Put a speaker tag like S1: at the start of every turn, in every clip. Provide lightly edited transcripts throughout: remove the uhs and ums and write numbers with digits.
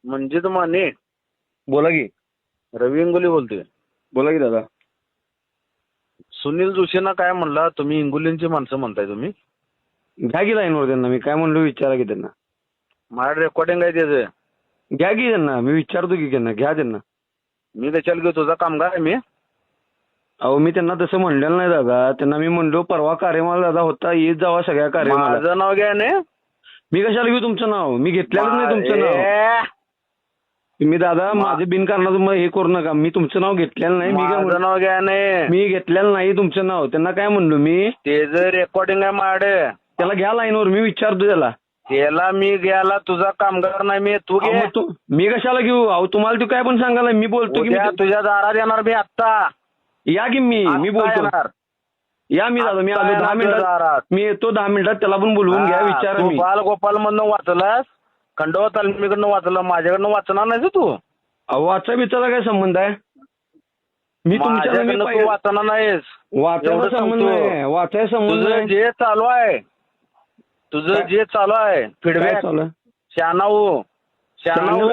S1: म्हणजे माने
S2: बोला की.
S1: रवी इंगोली बोलतोय.
S2: बोला की दादा.
S1: सुनील जोशींना काय म्हणला तुम्ही इंगोलींची माणसं म्हणताय तुम्ही?
S2: घ्या की लाईनवर त्यांना. मी काय म्हणलो विचारा की त्यांना.
S1: माझ्या रेकॉर्डिंग आहे त्याचं.
S2: घ्या की त्यांना. मी विचारतो की त्यांना. घ्या त्यांना.
S1: मी त्याच्याला घेऊ तुझा कामगार आहे मी.
S2: अहो मी त्यांना तसं म्हणलेलं नाही दादा. त्यांना मी म्हणलो परवा कार्यमाला दादा होता, येत जावा सगळ्या कार्यमाला.
S1: माझं नाव घ्या ने.
S2: मी कशाला घेऊ तुमचं नाव? मी घेतलेलंच नाही तुमचं नाव. तुम्ही दादा माझं बिनकारणाचं मग हे करू नका. मी तुमचं नाव घेतलेलं नाही.
S1: माझं नाव घ्या ने.
S2: मी घेतलेलं नाही तुमचं नाव. त्यांना काय म्हणलो मी,
S1: त्याचं रेकॉर्डिंग आहे माझ्याकडे.
S2: त्याला घ्या लाईनवर. मी विचारतो त्याला.
S1: त्याला मी घ्यायला तुझा कामगार नाही मी. तू घे.
S2: मी कशाला घेऊ? अहो तुम्हाला तू काय पण सांगायला. मी बोलतो की
S1: तुझ्या दारात येणार मी आत्ता.
S2: या की मी बोलतो. या मी दादा. मी आलो 10 मिनिटात. मी येतो 10 मिनिटात. त्याला पण बोलवून घ्या. विचारा. मी
S1: गोपाल मधनं वाचलास, खंडोबा तालमीकडनं वाचला, माझ्याकडनं वाचणार नाही तू.
S2: अहो वाचा बिचारा काय संबंध आहे? मी
S1: माझ्याकडनं तू वाचणार नाहीस.
S2: वाचायचा संबंध नाही. वाचायचा संबंध
S1: तुझं
S2: नाही.
S1: जे चालू आहे, तुझं जे चालू आहे फीडबॅक शहाणाऊ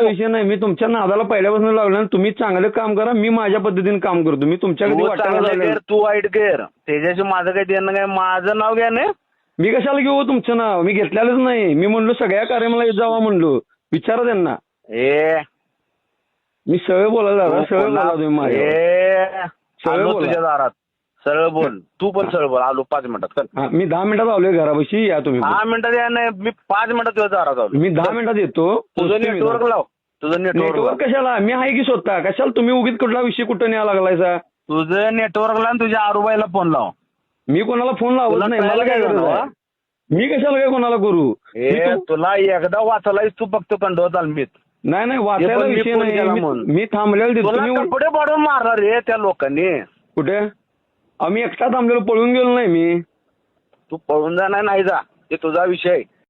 S2: विषय नाही. मी तुमच्या नादाला पहिल्यापासून लागलो. तुम्ही चांगलं काम करा. मी माझ्या पद्धतीने काम करतो. मी तुमच्याकडे
S1: तू वाईट कर. त्याच्याशी माझं काही देणं काय. माझं नाव घ्या ना.
S2: मी कशाला घेऊ तुमचं नाव? मी घेतलेलंच नाही. मी म्हणलो सगळ्या कार्यक्रमाला येत जावा म्हणलो. विचारा त्यांना. मी सरळ बोलायला सरळ बोला तुम्ही
S1: तुझ्या दारात सरळ बोल. तू पण सरळ बोल. आलो 5 मिनिटात.
S2: मी 10 मिनिटात आलोय घरापाशी. या तुम्ही.
S1: 10 मिनिटात या नाही. मी 5 मिनिटात तुझ्या दारात आलो.
S2: मी 10 मिनिटात येतो.
S1: तुझं नेटवर्क लाव. तुझं
S2: नेटवर्क कशाला? मी आहे की स्वतः. कशाला तुम्ही उगीच कुठला विषय कुठं न्यायला लागलायचा?
S1: तुझं नेटवर्क लाव. तुझ्या आरूबाईला फोन लाव.
S2: मी कोणाला फोन लावत नाही. मला काय करू? मी कशाला काय कोणाला करू?
S1: तुला एकदा वाचलायस तू फक्त खंडोबा तालमीत.
S2: नाही वाचायला विषय नाही. मी थांबलेलो.
S1: कपडे पाडून मारणार रे त्या लोकांनी.
S2: कुठे? आम्ही एकटा थांबलेलो. पळून गेलो नाही मी.
S1: तू पळून जाणार नाही जा. ते तुझा विषय.